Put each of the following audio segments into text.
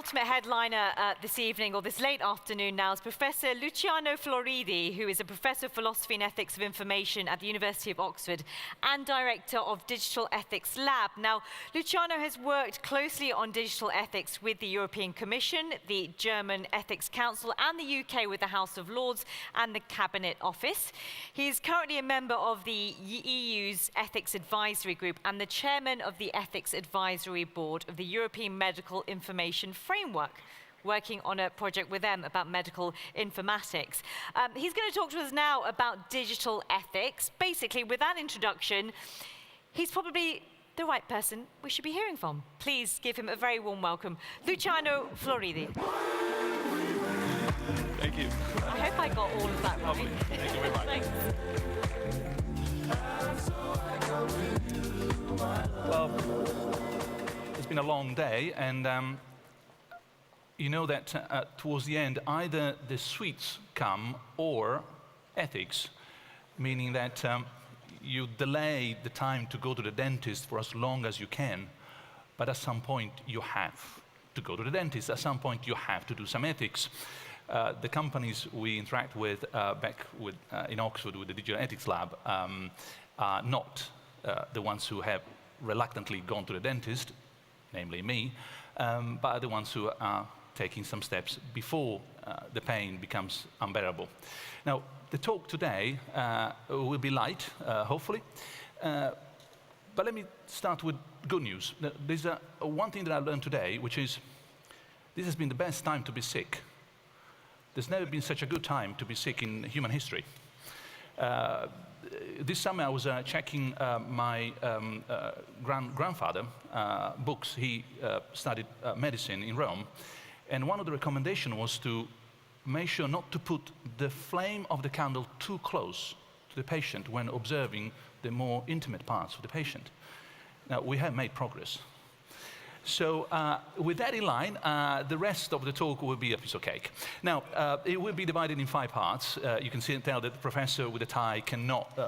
penultimate headliner this evening, or this late afternoon now, is Professor Luciano Floridi, who is a Professor of Philosophy and Ethics of Information at the University of Oxford and Director of Digital Ethics Lab. Now, Luciano has worked closely on digital ethics with the European Commission, the German Ethics Council, and the UK with the House of Lords and the Cabinet Office. He is currently a member of the EU's Ethics Advisory Group and the chairman of the Ethics Advisory Board of the European Medical Information Framework, working on a project with them about medical informatics. He's going to talk to us now about digital ethics. Basically, with that introduction, he's probably the right person we should be hearing from. Please give him a very warm welcome, Luciano Floridi. Thank you. I hope I got all of that right. Lovely. Thank you very much. Thanks. Well, it's been a long day, and you know that towards the end, either the sweets come or ethics, meaning that you delay the time to go to the dentist for as long as you can, but at some point you have to go to the dentist. At some point you have to do some ethics. The companies we interact with in Oxford with the Digital Ethics Lab are not the ones who have reluctantly gone to the dentist, namely me, but are the ones who are taking some steps before the pain becomes unbearable. Now, the talk today will be light, hopefully, but let me start with good news. There's one thing that I learned today, which is this has been the best time to be sick. There's never been such a good time to be sick in human history. This summer I was checking my grandfather books. He studied medicine in Rome, and one of the recommendations was to make sure not to put the flame of the candle too close to the patient when observing the more intimate parts of the patient. Now, we have made progress. So with that in line, the rest of the talk will be a piece of cake. Now, it will be divided in 5 parts. You can see and tell that the professor with a tie cannot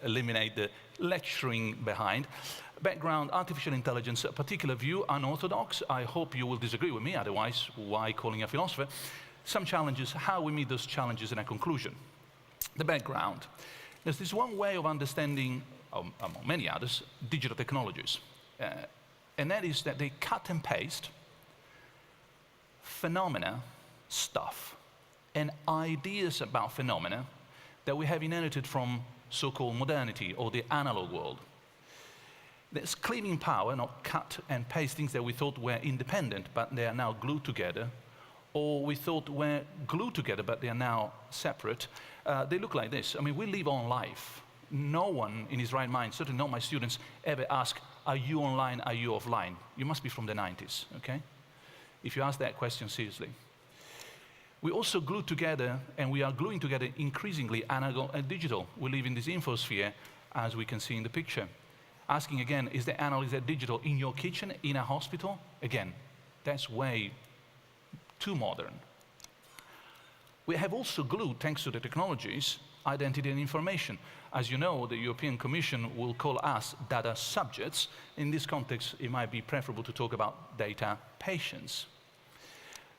eliminate the lecturing behind. Background, artificial intelligence, a particular view, unorthodox. I hope you will disagree with me, otherwise, why calling a philosopher? Some challenges, how we meet those challenges, and a conclusion. The background. There's this one way of understanding, among many others, digital technologies. And that is that they cut and paste phenomena, stuff, and ideas about phenomena that we have inherited from so-called modernity or the analog world. There's cleaning power, not cut and paste things that we thought were independent, but they are now glued together, or we thought were glued together, but they are now separate. They look like this. I mean, we live on life. No one in his right mind, certainly not my students, ever ask, are you online, are you offline? You must be from the 90s, okay? If you ask that question seriously. We also glue together, and we are gluing together increasingly analog and digital. We live in this infosphere, as we can see in the picture. Asking again, is there analog, is there digital in your kitchen, in a hospital? Again, that's way too modern. We have also glued, thanks to the technologies, identity and information. As you know, the European Commission will call us data subjects. In this context, it might be preferable to talk about data patients.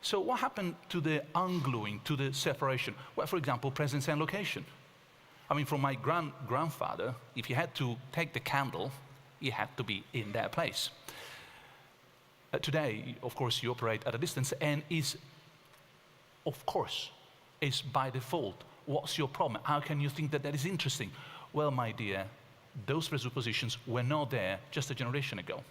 So what happened to the ungluing, to the separation? Well, for example, presence and location. I mean, from my grandfather, if he had to take the candle, he had to be in that place. Today, of course, you operate at a distance, and is by default. What's your problem? How can you think that that is interesting? Well, my dear, those presuppositions were not there just a generation ago.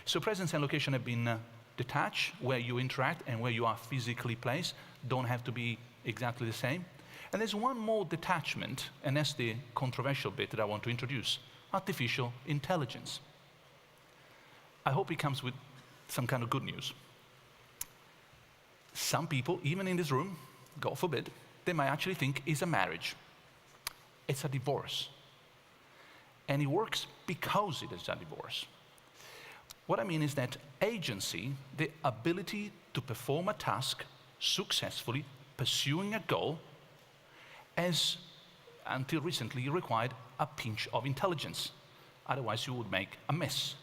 So presence and location have been detached, where you interact and where you are physically placed, don't have to be exactly the same. And there's one more detachment, and that's the controversial bit that I want to introduce, artificial intelligence. I hope it comes with some kind of good news. Some people, even in this room, God forbid, they might actually think it's a marriage. It's a divorce. And it works because it is a divorce. What I mean is that agency, the ability to perform a task successfully, pursuing a goal, has, until recently, required a pinch of intelligence. Otherwise, you would make a mess.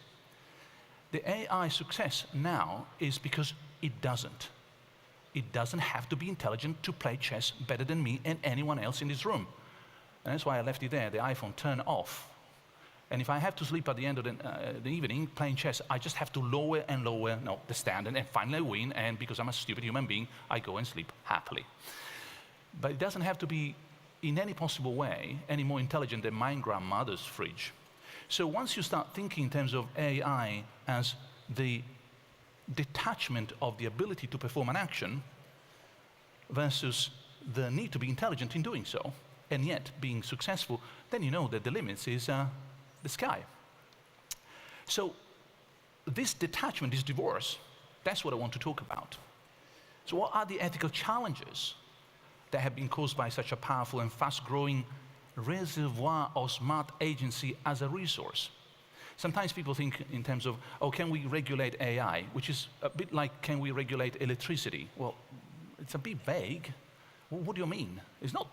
The AI success now is because It doesn't. It doesn't have to be intelligent to play chess better than me and anyone else in this room. And that's why I left it there, the iPhone turned off. And if I have to sleep at the end of the evening playing chess, I just have to lower and lower the standard, and finally I win, and because I'm a stupid human being, I go and sleep happily. But it doesn't have to be in any possible way any more intelligent than my grandmother's fridge. So once you start thinking in terms of AI as the detachment of the ability to perform an action versus the need to be intelligent in doing so, and yet being successful, then you know that the limits is the sky. So this detachment, this divorce, that's what I want to talk about. So what are the ethical challenges that have been caused by such a powerful and fast-growing reservoir of smart agency as a resource? Sometimes people think in terms of, oh, can we regulate AI? Which is a bit like, can we regulate electricity? Well, it's a bit vague. Well, what do you mean? It's not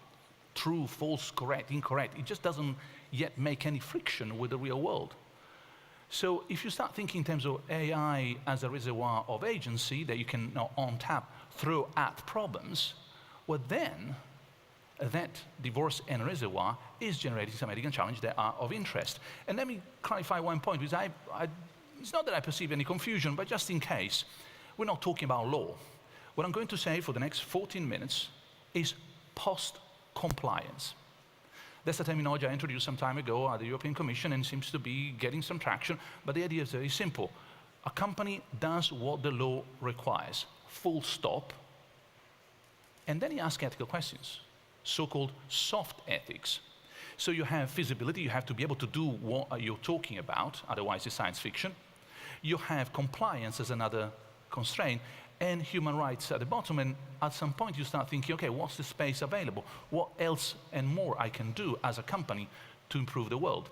true, false, correct, incorrect. It just doesn't yet make any friction with the real world. So if you start thinking in terms of AI as a reservoir of agency that you can now on tap, throw at problems, well then, that divorce and reservoir is generating some ethical challenges that are of interest. And let me clarify one point, because it's not that I perceive any confusion, but just in case, we're not talking about law. What I'm going to say for the next 14 minutes is post-compliance. That's a terminology I introduced some time ago at the European Commission and seems to be getting some traction, but the idea is very simple. A company does what the law requires, full stop, and then you ask ethical questions, so-called soft ethics. So you have feasibility, you have to be able to do what you're talking about, otherwise it's science fiction. You have compliance as another constraint, and human rights at the bottom, and at some point you start thinking, okay, what's the space available? What else and more I can do as a company to improve the world?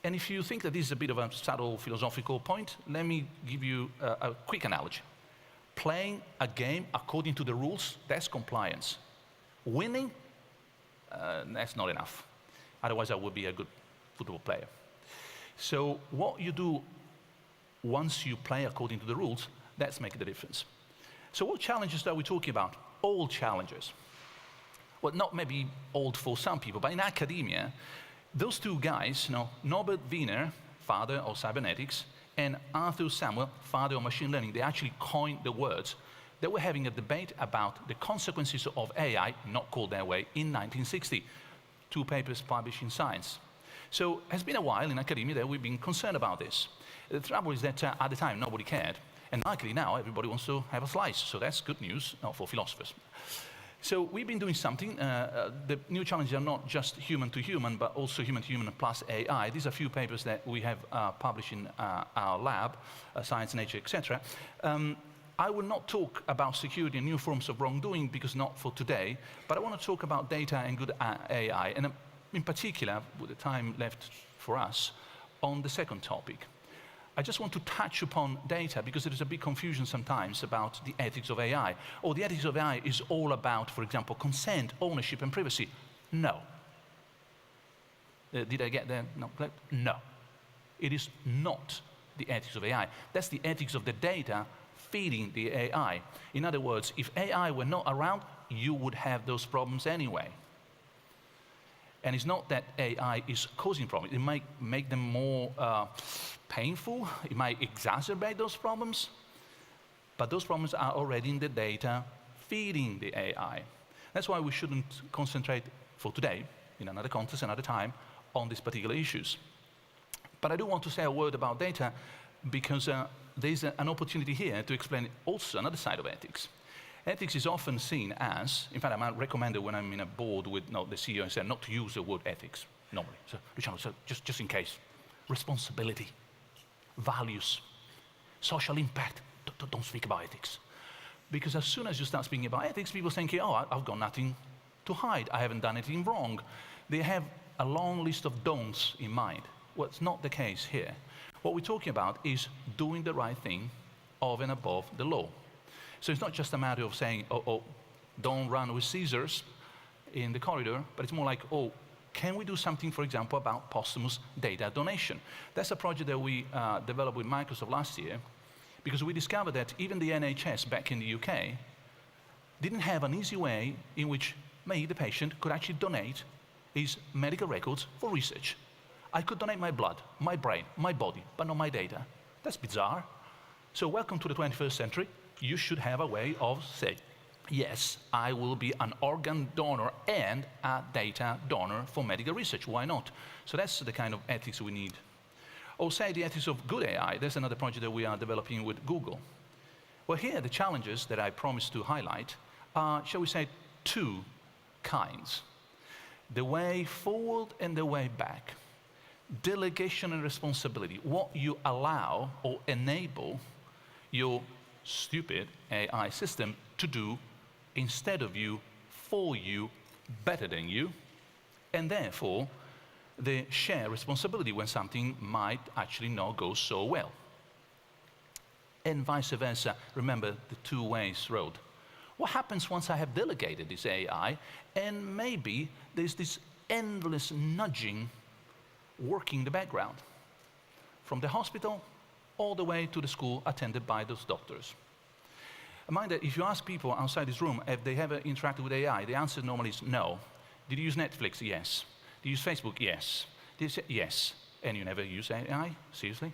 And if you think that this is a bit of a subtle philosophical point, let me give you a quick analogy. Playing a game according to the rules, that's compliance. Winning, that's not enough. Otherwise I would be a good football player. So what you do once you play according to the rules, that's making the difference. So what challenges are we talking about? Old challenges. Well, not maybe old for some people, but in academia, those two guys, Norbert Wiener, father of cybernetics, and Arthur Samuel, father of machine learning, they actually coined the words. They were having a debate about the consequences of AI, not called that way, in 1960. 2 papers published in Science. So it's been a while in academia that we've been concerned about this. The trouble is that at the time, nobody cared. And likely now, everybody wants to have a slice. So that's good news for philosophers. So we've been doing something. The new challenges are not just human to human, but also human to human plus AI. These are a few papers that we have published in our lab, Science, Nature, etc. I will not talk about security and new forms of wrongdoing, because not for today, but I want to talk about data and good AI, and in particular, with the time left for us, on the second topic. I just want to touch upon data, because there is a big confusion sometimes about the ethics of AI. Or the ethics of AI is all about, for example, consent, ownership, and privacy. No. Did I get there? No. No. It is not the ethics of AI. That's the ethics of the data feeding the AI. In other words, if AI were not around, you would have those problems anyway. And it's not that AI is causing problems. It might make them more painful. It might exacerbate those problems. But those problems are already in the data feeding the AI. That's why we shouldn't concentrate for today, in another context, another time, on these particular issues. But I do want to say a word about data, because there's an opportunity here to explain also another side of ethics. Ethics is often seen as, in fact, I might recommend it when I'm in a board with the CEO and say not to use the word ethics normally. So, Luciano, so just in case, responsibility, values, social impact, don't speak about ethics. Because as soon as you start speaking about ethics, people think, oh, I've got nothing to hide. I haven't done anything wrong. They have a long list of don'ts in mind. Well, it's not the case here. What we're talking about is doing the right thing of and above the law. So it's not just a matter of saying, oh, don't run with scissors in the corridor, but it's more like, oh, can we do something, for example, about posthumous data donation? That's a project that we developed with Microsoft last year, because we discovered that even the NHS back in the UK didn't have an easy way in which me, the patient, could actually donate his medical records for research. I could donate my blood, my brain, my body, but not my data. That's bizarre. So welcome to the 21st century. You should have a way of saying, yes, I will be an organ donor and a data donor for medical research. Why not? So that's the kind of ethics we need. Or say the ethics of good AI. There's another project that we are developing with Google. Well, here the challenges that I promised to highlight are, shall we say, two kinds. The way forward and the way back. Delegation and responsibility. What you allow or enable your stupid AI system to do instead of you, for you, better than you, and therefore the shared responsibility when something might actually not go so well. And vice versa, remember the two ways road. What happens once I have delegated this AI and maybe there's this endless nudging working in the background, from the hospital all the way to the school attended by those doctors. Mind that if you ask people outside this room if they ever interacted with AI, the answer normally is no. Did you use Netflix? Yes. Did you use Facebook? Yes. Did you say yes? And you never use AI? Seriously?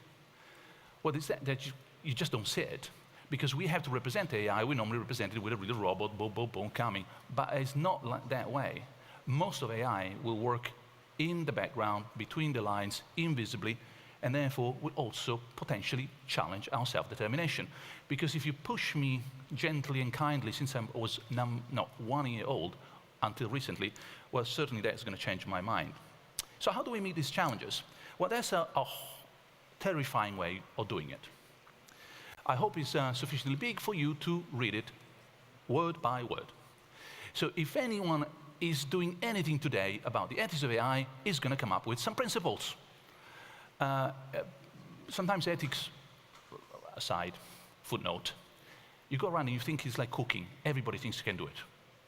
Well, it's that you just don't see it. Because we have to represent AI, we normally represent it with a real robot, boom, boom, boom, coming. But it's not like that way. Most of AI will work in the background, between the lines, invisibly, and therefore will also potentially challenge our self-determination. Because if you push me gently and kindly since I was not 1 year old until recently, well, certainly that's going to change my mind. So how do we meet these challenges? Well, there's a terrifying way of doing it. I hope it's sufficiently big for you to read it word by word. So if anyone is doing anything today about the ethics of AI, is going to come up with some principles. Sometimes ethics aside, footnote, you go around and you think it's like cooking. Everybody thinks you can do it.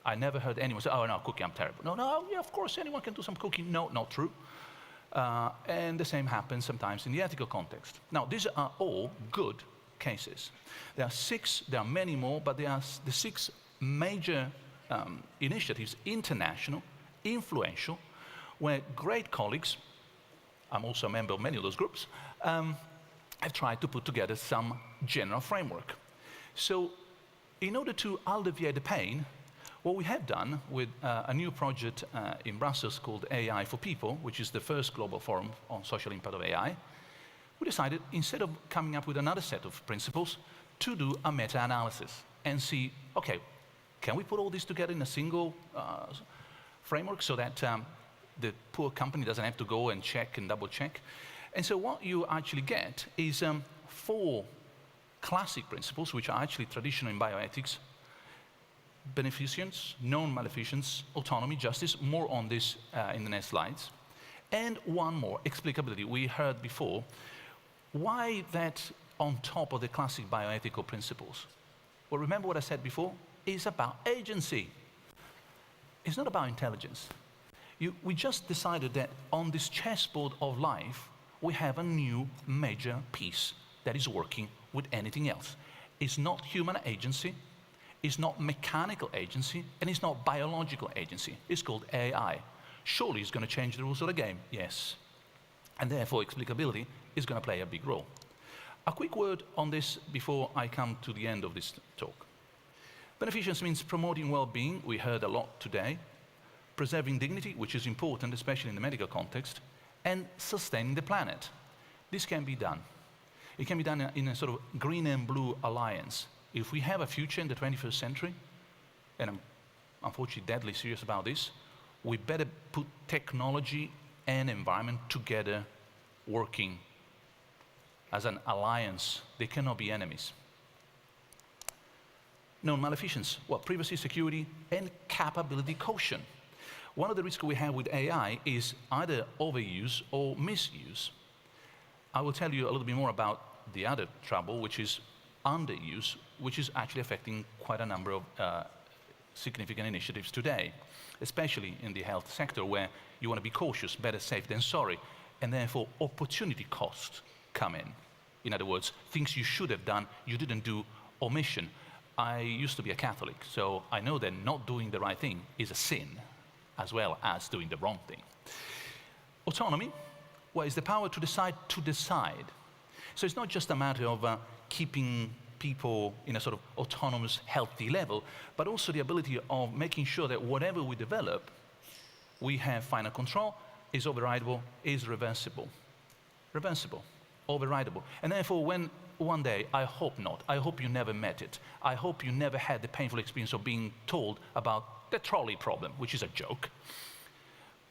I never heard anyone say, oh no, cooking, I'm terrible. No, yeah, of course anyone can do some cooking. No, not true. And the same happens sometimes in the ethical context. Now, these are all good cases. There are many more, but there are the 6 major initiatives, international, influential, where great colleagues, I'm also a member of many of those groups, have tried to put together some general framework. So in order to alleviate the pain, what we have done with a new project in Brussels called AI for People, which is the first global forum on social impact of AI, we decided, instead of coming up with another set of principles, to do a meta-analysis and see, okay, can we put all this together in a single framework so that the poor company doesn't have to go and check and double check? And so what you actually get is 4 classic principles, which are actually traditional in bioethics: beneficence, non-maleficence, autonomy, justice, more on this in the next slides. And one more, explicability. We heard before, why that on top of the classic bioethical principles? Well, remember what I said before? It's about agency. It's not about intelligence. We just decided that on this chessboard of life, we have a new major piece that is working with anything else. It's not human agency, it's not mechanical agency, and it's not biological agency. It's called AI. Surely it's going to change the rules of the game? Yes. And therefore, explicability is going to play a big role. A quick word on this before I come to the end of this talk. Beneficence means promoting well-being. We heard a lot today. Preserving dignity, which is important, especially in the medical context, and sustaining the planet. This can be done. It can be done in a sort of green and blue alliance. If we have a future in the 21st century, and I'm unfortunately deadly serious about this, we better put technology and environment together, working as an alliance. They cannot be enemies. Non-maleficence, well, privacy, security, and capability quotient. One of the risks we have with AI is either overuse or misuse. I will tell you a little bit more about the other trouble, which is underuse, which is actually affecting quite a number of significant initiatives today, especially in the health sector, where you want to be cautious, better safe than sorry, and therefore opportunity costs come in. In other words, things you should have done, you didn't do, omission. I used to be a Catholic, so I know that not doing the right thing is a sin, as well as doing the wrong thing. Autonomy, well, is the power to decide to decide. So it's not just a matter of keeping people in a sort of autonomous, healthy level, but also the ability of making sure that whatever we develop, we have final control, is overridable, is reversible. Reversible, overridable. And therefore, when one day, I hope not, I hope you never met it, I hope you never had the painful experience of being told about the trolley problem, which is a joke.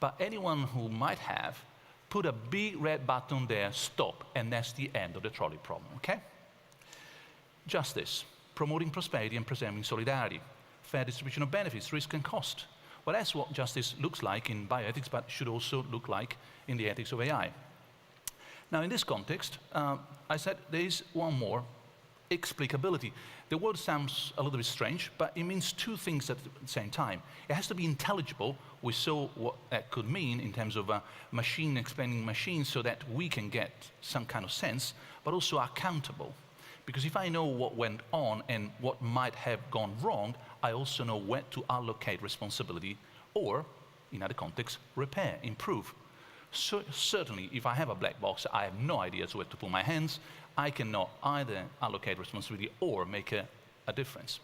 But anyone who might have, put a big red button there, stop, and that's the end of the trolley problem, okay? Justice, promoting prosperity and preserving solidarity. Fair distribution of benefits, risk and cost. Well, that's what justice looks like in bioethics, but should also look like in the ethics of AI. Now, in this context, I said there is one more, explicability. The word sounds a little bit strange, but it means two things at the same time. It has to be intelligible. We saw what that could mean in terms of a machine explaining machines so that we can get some kind of sense, but also accountable. Because if I know what went on and what might have gone wrong, I also know where to allocate responsibility or, in other contexts, repair, improve. So, certainly, if I have a black box, I have no idea where to put my hands. I cannot either allocate responsibility or make a difference.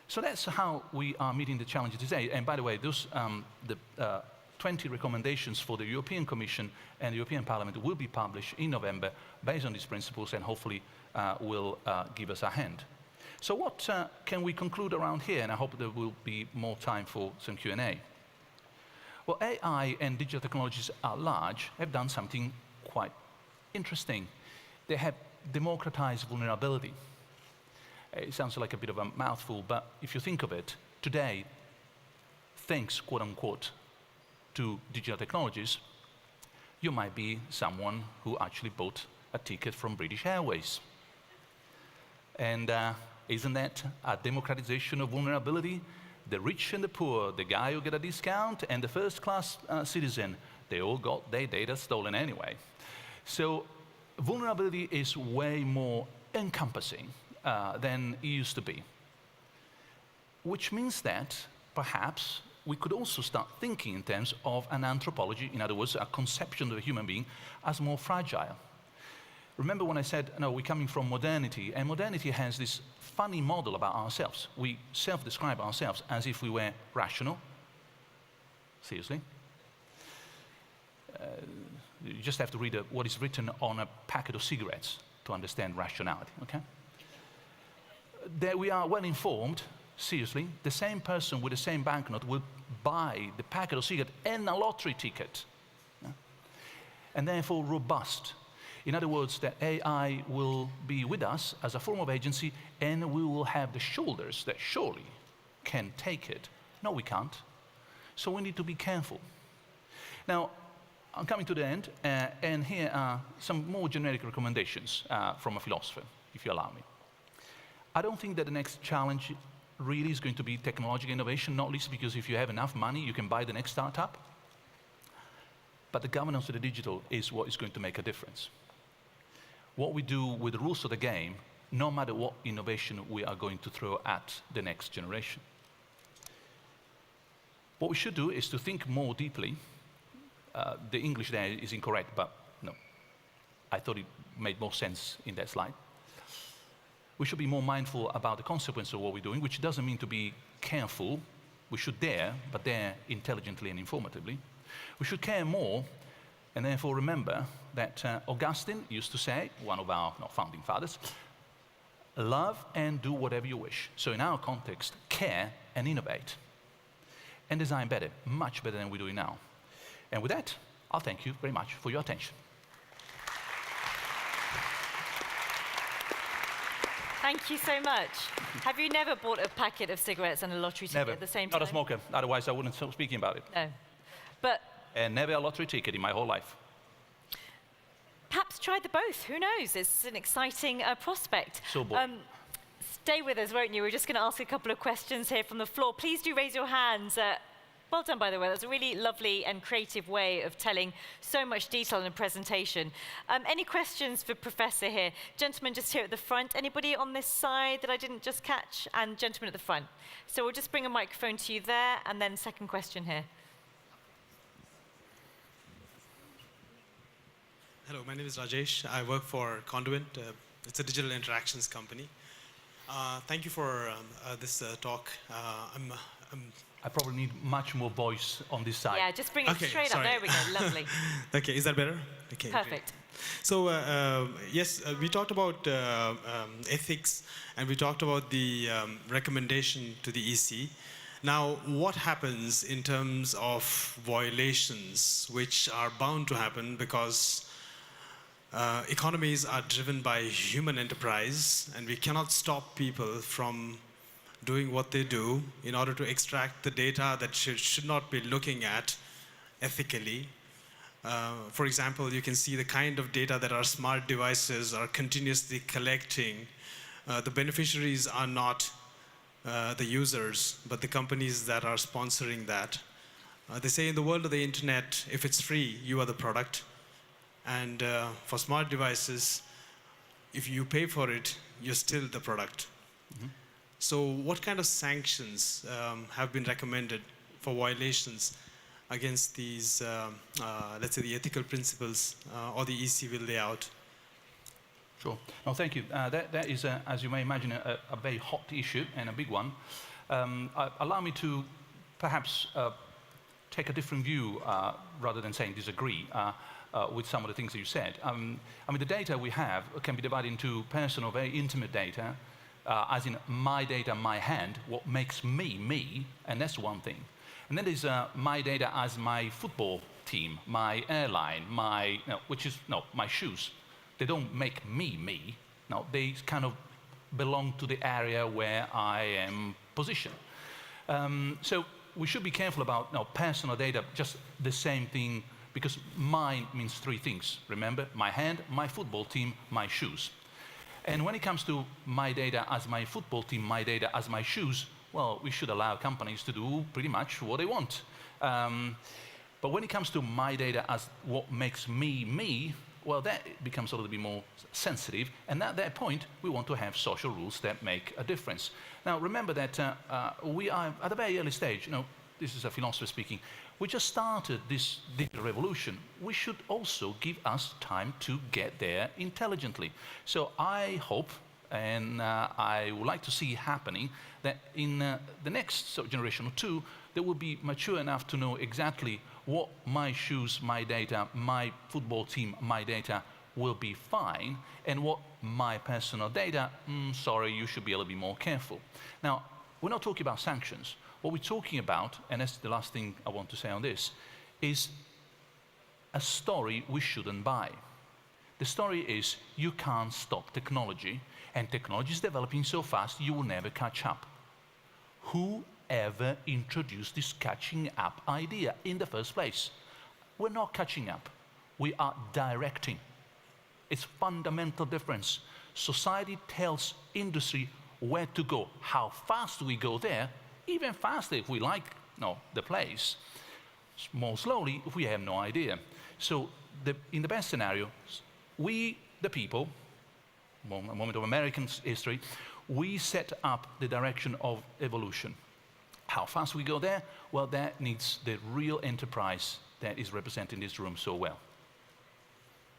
So that's how we are meeting the challenge today. And by the way, those, the 20 recommendations for the European Commission and the European Parliament will be published in November based on these principles and hopefully will give us a hand. So what can we conclude around here? And I hope there will be more time for some Q&A. Well, AI and digital technologies at large have done something quite interesting. They have democratized vulnerability. It sounds like a bit of a mouthful, but if you think of it, today, thanks, quote unquote, to digital technologies, you might be someone who actually bought a ticket from British Airways. And isn't that a democratization of vulnerability? The rich and the poor, the guy who get a discount and the first-class citizen, they all got their data stolen anyway. So vulnerability is way more encompassing than it used to be, which means that perhaps we could also start thinking in terms of an anthropology, in other words, a conception of a human being as more fragile. Remember when I said, no, we're coming from modernity, and modernity has this funny model about ourselves. We self-describe ourselves as if we were rational. Seriously. You just have to read what is written on a packet of cigarettes to understand rationality, okay? That we are well-informed, seriously. The same person with the same banknote will buy the packet of cigarettes and a lottery ticket. Yeah? And therefore robust. In other words, that AI will be with us as a form of agency, and we will have the shoulders that surely can take it. No, we can't. So we need to be careful. Now, I'm coming to the end, and here are some more generic recommendations from a philosopher, if you allow me. I don't think that the next challenge really is going to be technological innovation, not least because if you have enough money, you can buy the next startup. But the governance of the digital is what is going to make a difference. What we do with the rules of the game, no matter what innovation we are going to throw at the next generation. What we should do is to think more deeply. The English there is incorrect, but no, I thought it made more sense in that slide. We should be more mindful about the consequence of what we're doing, which doesn't mean to be careful. We should dare, but dare intelligently and informatively. We should care more, and therefore remember that Augustine used to say, one of our founding fathers, love and do whatever you wish. So in our context, care and innovate. And design better, much better than we're doing now. And with that, I'll thank you very much for your attention. Thank you so much. Have you never bought a packet of cigarettes and a lottery ticket at the same time? Not a smoker. Otherwise, I wouldn't stop speaking about it. No. But and never a lottery ticket in my whole life. Perhaps try the both. Who knows? It's an exciting prospect. So bold. Stay with us, won't you? We're just going to ask a couple of questions here from the floor. Please do raise your hands Well done, by the way. That's a really lovely and creative way of telling so much detail in a presentation. Any questions for Professor here? Gentleman just here at the front. Anybody on this side that I didn't just catch? And gentleman at the front. So we'll just bring a microphone to you there, and then second question here. Hello, my name is Rajesh. I work for Conduit. It's a digital interactions company. Thank you for this talk. I probably need much more voice on this side. Yeah, just bring it straight up. There we go. Lovely. Okay, is that better? Okay, perfect. Great. So yes, we talked about ethics, and we talked about the recommendation to the EC. Now, what happens in terms of violations, which are bound to happen because economies are driven by human enterprise, and we cannot stop people from doing what they do in order to extract the data that should not be looking at ethically. For example, you can see the kind of data that our smart devices are continuously collecting. The beneficiaries are not the users, but the companies that are sponsoring that. They say in the world of the internet, if it's free, you are the product. And for smart devices, if you pay for it, you're still the product. Mm-hmm. So what kind of sanctions have been recommended for violations against these, let's say, the ethical principles or the EC will lay out? Sure. No, thank you. That is, as you may imagine, a very hot issue and a big one. Allow me to perhaps take a different view rather than saying disagree. With some of the things that you said. I mean, the data we have can be divided into personal, very intimate data, as in my data, my hand, what makes me, me, and that's one thing. And then there's my data as my football team, my airline, my, my shoes. They don't make me, me. No, they kind of belong to the area where I am positioned. So we should be careful about personal data, just the same thing, because mine means three things. Remember, my hand, my football team, my shoes. And when it comes to my data as my football team, my data as my shoes, well, we should allow companies to do pretty much what they want. But when it comes to my data as what makes me, me, well, that becomes a little bit more sensitive. And at that point, we want to have social rules that make a difference. Now, remember that we are at a very early stage. This is a philosopher speaking. We just started this digital revolution. We should also give us time to get there intelligently. So I hope, and I would like to see happening, that in the next generation or two, they will be mature enough to know exactly what my shoes, my data, my football team, my data will be fine, and what my personal data, sorry, you should be a little bit more careful. Now, we're not talking about sanctions. What we're talking about, and that's the last thing I want to say on this, is a story we shouldn't buy. The story is you can't stop technology, and technology is developing so fast you will never catch up. Whoever introduced this catching up idea in the first place? We're not catching up. We are directing. It's a fundamental difference. Society tells industry where to go. How fast we go there, even faster if we like the place. More slowly if we have no idea. So in the best scenario, we, the people, a moment of American history, we set up the direction of evolution. How fast we go there? Well, that needs the real enterprise that is represented in this room so well.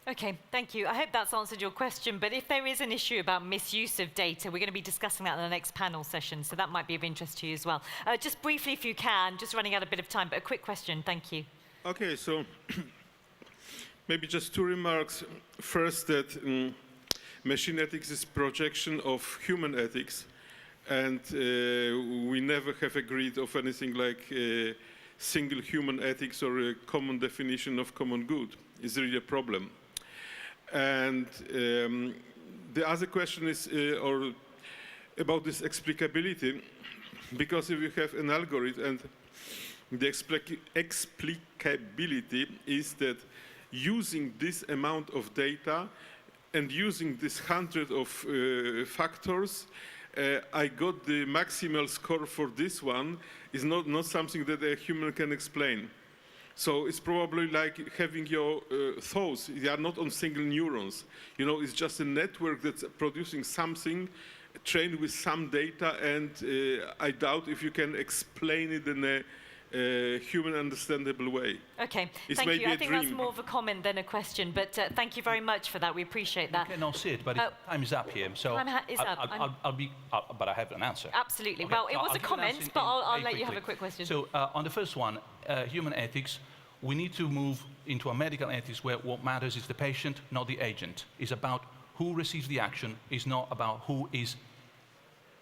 Okay, thank you. I hope that's answered your question, but if there is an issue about misuse of data, we're going to be discussing that in the next panel session, so that might be of interest to you as well. Just briefly, if you can, just running out a bit of time, but a quick question, thank you. Okay, so maybe just two remarks. First, that machine ethics is projection of human ethics, and we never have agreed of anything like single human ethics or a common definition of common good. It's really a problem. And the other question is about this explicability, because if you have an algorithm and the explicability is that using this amount of data and using this 100 of factors I got the maximal score for this one is not something that a human can explain. So it's probably like having your thoughts. They are not on single neurons. You know, it's just a network that's producing something trained with some data, and I doubt if you can explain it in a human understandable way. Okay, It's thank maybe you. I a think that's dream. more of a comment than a question, but thank you very much for that. We appreciate that. You cannot see it, but time is up here. So Time is up. I'll be, but I have an answer. Absolutely. Okay, Well, it so was I'll a give an comment, answer but in I'll very let you have quickly. a quick question. So on the first one, human ethics, we need to move into a medical ethics where what matters is the patient, not the agent. It's about who receives the action. It's not about who is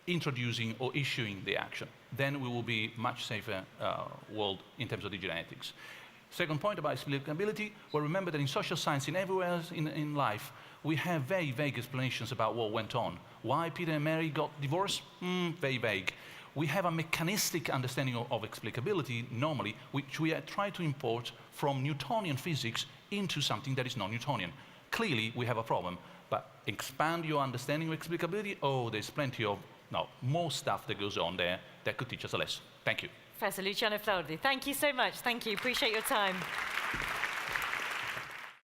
introducing or issuing the action. Then we will be much safer world in terms of digital ethics. Second point about explicability, well, remember that in social science, in everywhere else in life, we have very vague explanations about what went on. Why Peter and Mary got divorced? Very vague. We have a mechanistic understanding of explicability, normally, which we try to import from Newtonian physics into something that is non-Newtonian. Clearly, we have a problem, but expand your understanding of explicability, oh, there's plenty of, more stuff that goes on there that could teach us a lesson. Thank you. Professor Luciano Floridi, thank you so much. Thank you. Appreciate your time.